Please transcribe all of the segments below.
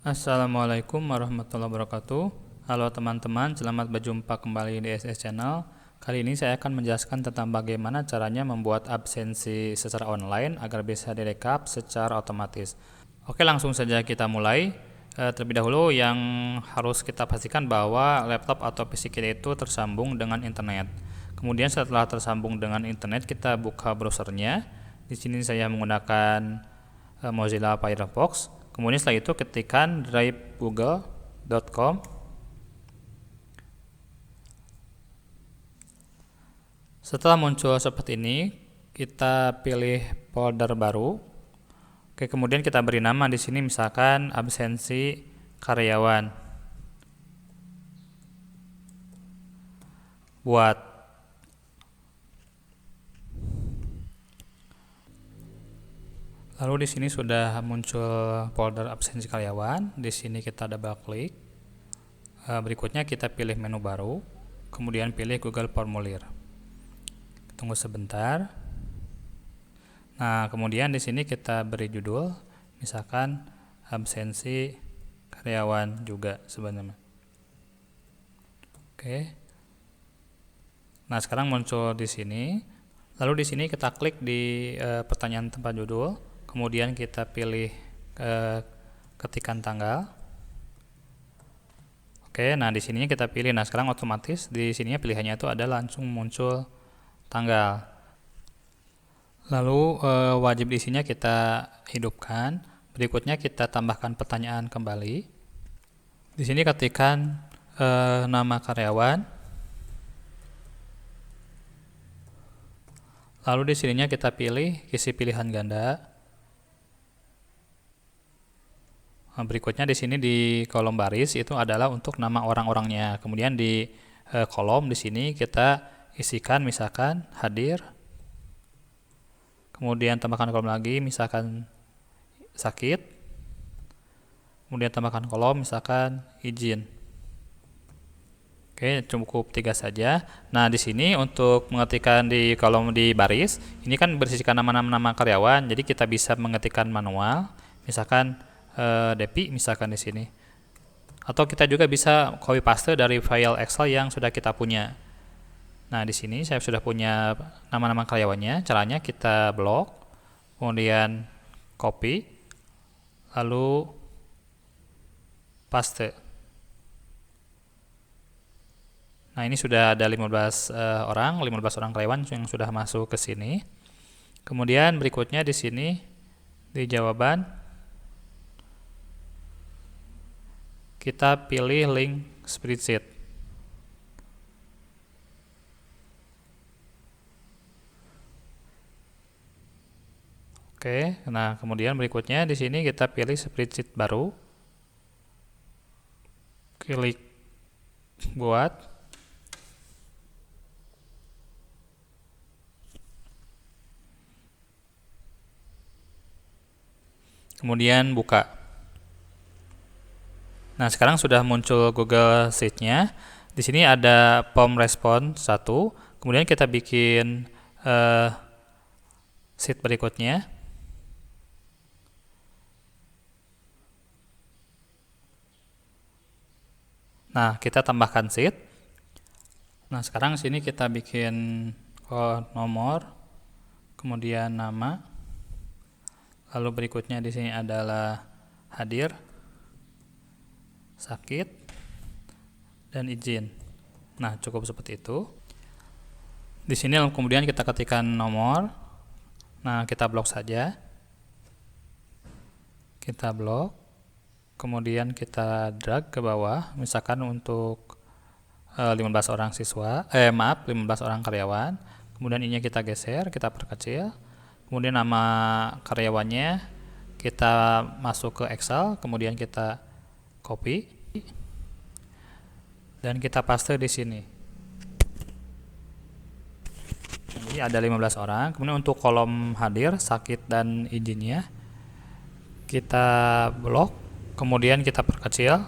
Assalamualaikum warahmatullahi wabarakatuh. Halo teman-teman, selamat berjumpa kembali di SS Channel. Kali ini saya akan menjelaskan tentang bagaimana caranya membuat absensi secara online agar bisa direkap secara otomatis. Oke, langsung saja kita mulai. Terlebih dahulu yang harus kita pastikan bahwa laptop atau PC kita itu tersambung dengan internet. Kemudian setelah tersambung dengan internet, kita buka browsernya. Di sini saya menggunakan Mozilla Firefox. Kemudian setelah itu ketikkan drive.google.com. Setelah muncul seperti ini, kita pilih folder baru. Oke, kemudian kita beri nama di sini misalkan absensi karyawan. Buat. Lalu di sini sudah muncul folder absensi karyawan. Di sini kita double klik. Berikutnya kita pilih menu baru, kemudian pilih Google Formulir. Tunggu sebentar. Nah, kemudian di sini kita beri judul, misalkan absensi karyawan juga sebenarnya. Oke. Nah, sekarang muncul di sini. Lalu di sini kita klik di pertanyaan tempat judul. Kemudian kita pilih ketikan tanggal. Oke, nah di sininya kita pilih. Nah, sekarang otomatis di sininya pilihannya itu ada langsung muncul tanggal. Lalu wajib isinya kita hidupkan. Berikutnya kita tambahkan pertanyaan kembali. Di sini ketikkan nama karyawan. Lalu di sininya kita pilih isi pilihan ganda. Berikutnya di sini di kolom baris itu adalah untuk nama orang-orangnya. Kemudian di kolom di sini kita isikan misalkan hadir. Kemudian tambahkan kolom lagi misalkan sakit. Kemudian tambahkan kolom misalkan izin. Oke, cukup 3 saja. Nah, di sini untuk mengetikkan di kolom di baris, ini kan bersihkan nama-nama karyawan, jadi kita bisa mengetikkan manual. Misalkan Depi misalkan di sini. Atau kita juga bisa copy paste dari file Excel yang sudah kita punya. Nah, di sini saya sudah punya nama-nama karyawannya. Caranya kita blok, kemudian copy, lalu paste. Nah, ini sudah ada 15 orang karyawan yang sudah masuk ke sini. Kemudian berikutnya di sini di jawaban kita pilih link spreadsheet. Oke, nah kemudian berikutnya di sini kita pilih spreadsheet baru. Klik buat. Kemudian buka. Nah, sekarang sudah muncul Google Sheet-nya. Di sini ada form respon 1. Kemudian kita bikin sheet berikutnya. Nah, kita tambahkan sheet. Nah, sekarang sini kita bikin nomor, kemudian nama. Lalu berikutnya di sini adalah hadir, sakit, dan izin. Nah, cukup seperti itu. Di sini kemudian kita ketikkan nomor. Nah, kita blok saja. Kita blok. Kemudian kita drag ke bawah. Misalkan untuk 15 orang 15 orang karyawan. Kemudian ini kita geser, kita perkecil. Kemudian nama karyawannya kita masuk ke Excel, kemudian kita copy dan kita paste di sini. Jadi ada 15 orang. Kemudian untuk kolom hadir, sakit, dan izinnya kita blok, kemudian kita perkecil.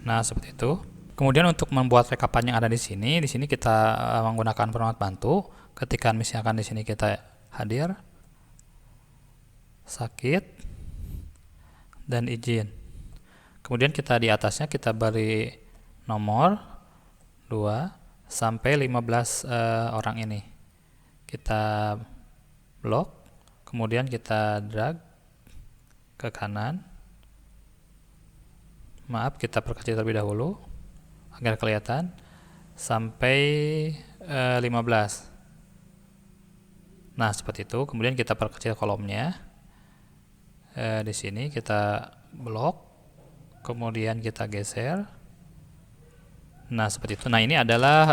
Nah, seperti itu. Kemudian untuk membuat rekapan yang ada di sini kita menggunakan format bantu. Ketika misalkan di sini kita hadir, sakit, dan izin. Kemudian kita di atasnya kita beri nomor 2 sampai 15 orang ini. Kita blok, kemudian kita drag ke kanan. Maaf, kita perkecil terlebih dahulu agar kelihatan sampai 15. Nah, seperti itu. Kemudian kita perkecil kolomnya. Di sini kita blok, kemudian kita geser. Nah, seperti itu. Nah, ini adalah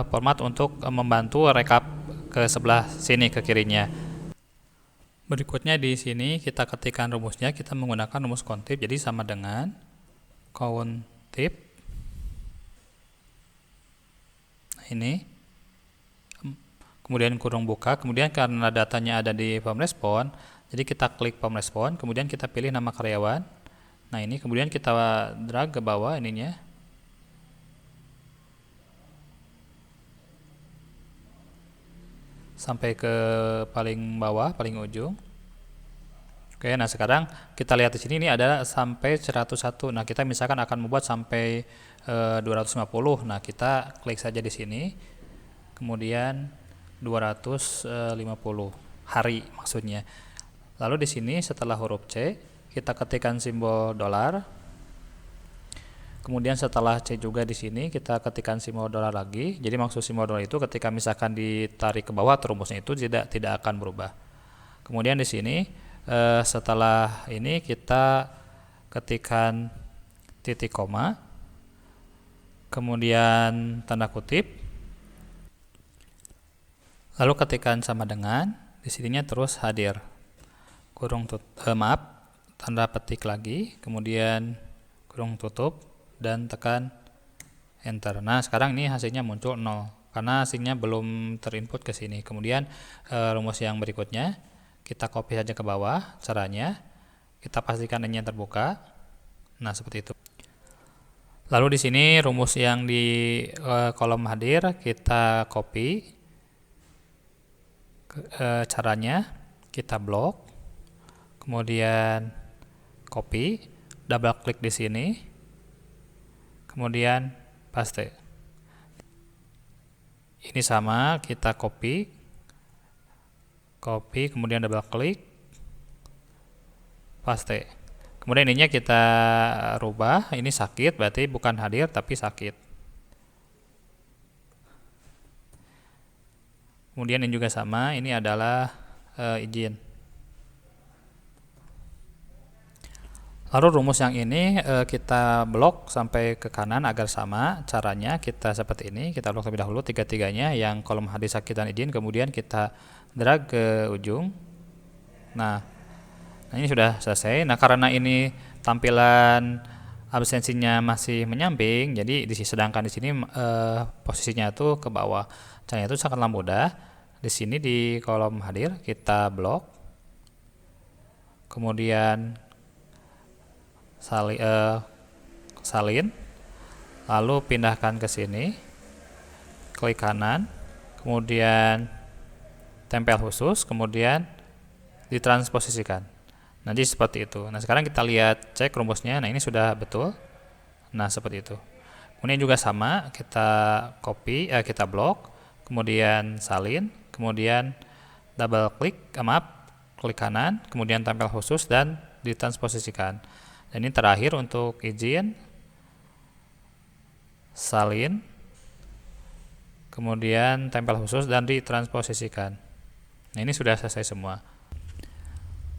format untuk membantu rekap ke sebelah sini, ke kirinya. Berikutnya di sini kita ketikkan rumusnya, kita menggunakan rumus countip, jadi sama dengan countip. Nah, ini. Kemudian kurung buka, kemudian karena datanya ada di form respon, jadi kita klik form respon, kemudian kita pilih nama karyawan. Nah, ini kemudian kita drag ke bawah ininya. Sampai ke paling bawah, paling ujung. Oke, nah sekarang kita lihat di sini ini ada sampai 101. Nah, kita misalkan akan membuat sampai 250. Nah, kita klik saja di sini. Kemudian 250 hari maksudnya. Lalu di sini setelah huruf C kita ketikkan simbol $. Kemudian setelah C juga di sini kita ketikkan simbol $. Lagi. Jadi maksud simbol $. Itu ketika misalkan ditarik ke bawah rumusnya itu tidak akan berubah. Kemudian di sini setelah ini kita ketikkan titik koma, kemudian tanda kutip. Lalu ketikkan sama dengan, di sininya terus hadir. Tanda petik lagi, kemudian kurung tutup dan tekan enter. Nah, sekarang ini hasilnya muncul 0 karena hasilnya belum terinput ke sini. Kemudian rumus yang berikutnya kita copy saja ke bawah. Caranya kita pastikan ini yang terbuka. Nah, seperti itu. Lalu di sini rumus yang di kolom hadir kita copy. Caranya kita blok, kemudian copy, double klik di sini, kemudian paste. Ini sama, kita copy, kemudian double klik, paste. Kemudian ininya kita rubah, ini sakit berarti bukan hadir tapi sakit. Kemudian ini juga sama, ini adalah izin. Lalu rumus yang ini kita blok sampai ke kanan agar sama. Caranya kita seperti ini, kita blok terlebih dahulu tiga-tiganya, yang kolom hadir, sakit, dan izin, kemudian kita drag ke ujung. Nah ini sudah selesai. Nah, karena ini tampilan absensinya masih menyamping, jadi sedangkan di sini posisinya itu ke bawah. Caranya itu sangatlah mudah. Di sini di kolom hadir kita blok, kemudian salin, lalu pindahkan ke sini, klik kanan, kemudian tempel khusus, kemudian ditransposisikan. Nanti seperti itu. Nah, sekarang kita lihat cek rumusnya. Nah, ini sudah betul. Nah, seperti itu. Kemudian juga sama, kita copy, kita blok, kemudian salin, kemudian double klik, klik kanan, kemudian tempel khusus dan ditransposisikan. Dan ini terakhir untuk izin, salin, kemudian tempel khusus dan ditransposisikan. Nah, ini sudah selesai semua.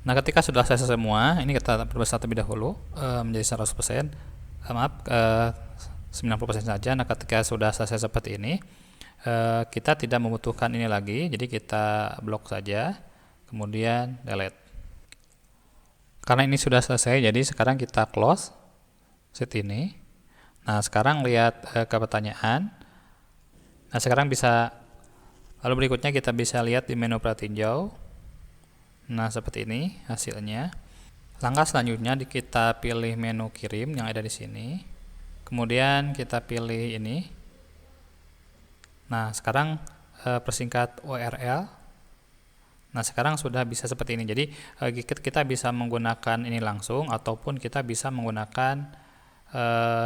Nah, ketika sudah selesai semua, ini kita perbesar terlebih dahulu menjadi 100%, 90% saja. Nah, ketika sudah selesai seperti ini, kita tidak membutuhkan ini lagi, jadi kita blok saja, kemudian delete. Karena ini sudah selesai, jadi sekarang kita close sheet ini. Nah, sekarang lihat ke pertanyaan. Nah, sekarang lalu berikutnya kita bisa lihat di menu pratinjau. Nah, seperti ini hasilnya. Langkah selanjutnya kita pilih menu kirim yang ada di sini. Kemudian kita pilih ini. Nah, sekarang persingkat URL. Nah, sekarang sudah bisa seperti ini. Jadi kita bisa menggunakan ini langsung ataupun kita bisa menggunakan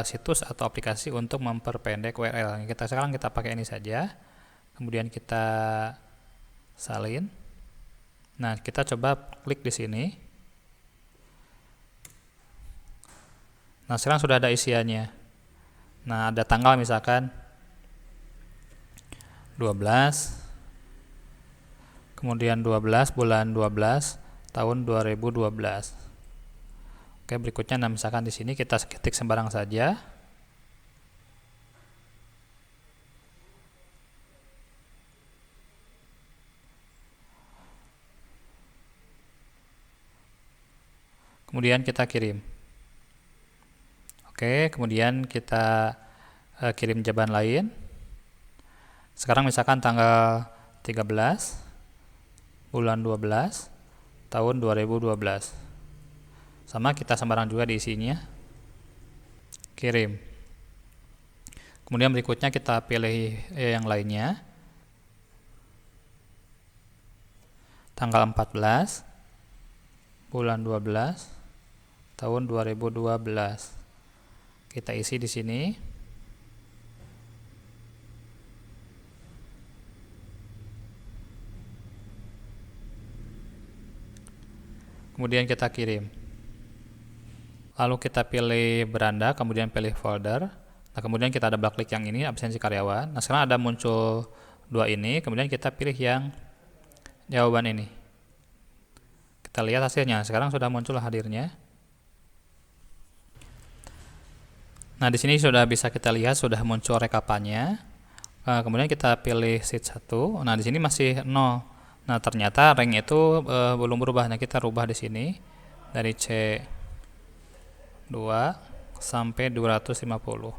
situs atau aplikasi untuk memperpendek URL. Sekarang kita pakai ini saja. Kemudian kita salin. Nah, kita coba klik di sini. Nah, sekarang sudah ada isiannya. Nah, ada tanggal misalkan 12, kemudian 12 bulan 12 tahun 2012. Oke, berikutnya nah misalkan di sini kita ketik sembarang saja. Kemudian kita kirim. Oke, kemudian kita kirim jawaban lain. Sekarang misalkan tanggal 13 bulan 12 tahun 2012. Sama, kita sembarang juga di isinya. Kirim. Kemudian berikutnya kita pilih yang lainnya. Tanggal 14 bulan 12 tahun 2012. Kita isi di sini. Kemudian kita kirim. Lalu kita pilih beranda, kemudian pilih folder. Nah, kemudian kita double klik yang ini, absensi karyawan. Nah, sekarang ada muncul dua ini, kemudian kita pilih yang jawaban ini. Kita lihat hasilnya. Sekarang sudah muncul hadirnya. Nah, di sini sudah bisa kita lihat sudah muncul rekapannya. Kemudian kita pilih sheet 1. Nah, di sini masih 0. Nah, ternyata rank itu belum berubah. Nah, kita rubah di sini dari C2 sampai 250.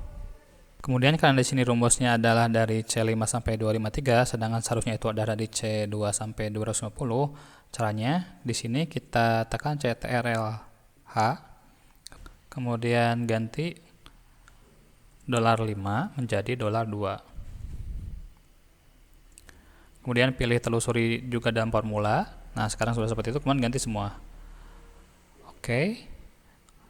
Kemudian karena di sini rumusnya adalah dari C5 sampai 253, sedangkan seharusnya itu adalah dari C2 sampai 250. Caranya di sini kita tekan CTRL-H, kemudian ganti $5 menjadi $2. Kemudian pilih telusuri juga dalam formula. Nah, sekarang sudah seperti itu, kemudian ganti semua. Oke.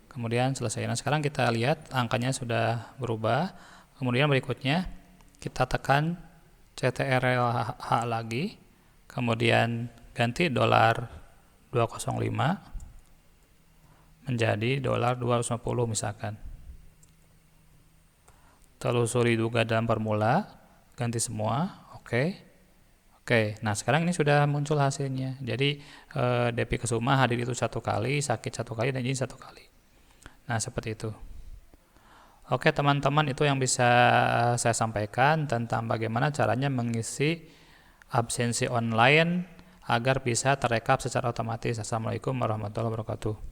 Kemudian selesai. Nah, sekarang kita lihat angkanya sudah berubah. Kemudian berikutnya kita tekan CTRL-H lagi. Kemudian ganti $205 menjadi $250 misalkan. Telusuri juga dalam formula, ganti semua. Oke. Oke, nah sekarang ini sudah muncul hasilnya. Jadi Depi Kesuma hadir itu 1 kali, sakit 1 kali, dan ini 1 kali. Nah, seperti itu. Oke teman-teman, itu yang bisa saya sampaikan tentang bagaimana caranya mengisi absensi online agar bisa terekap secara otomatis. Assalamualaikum warahmatullahi wabarakatuh.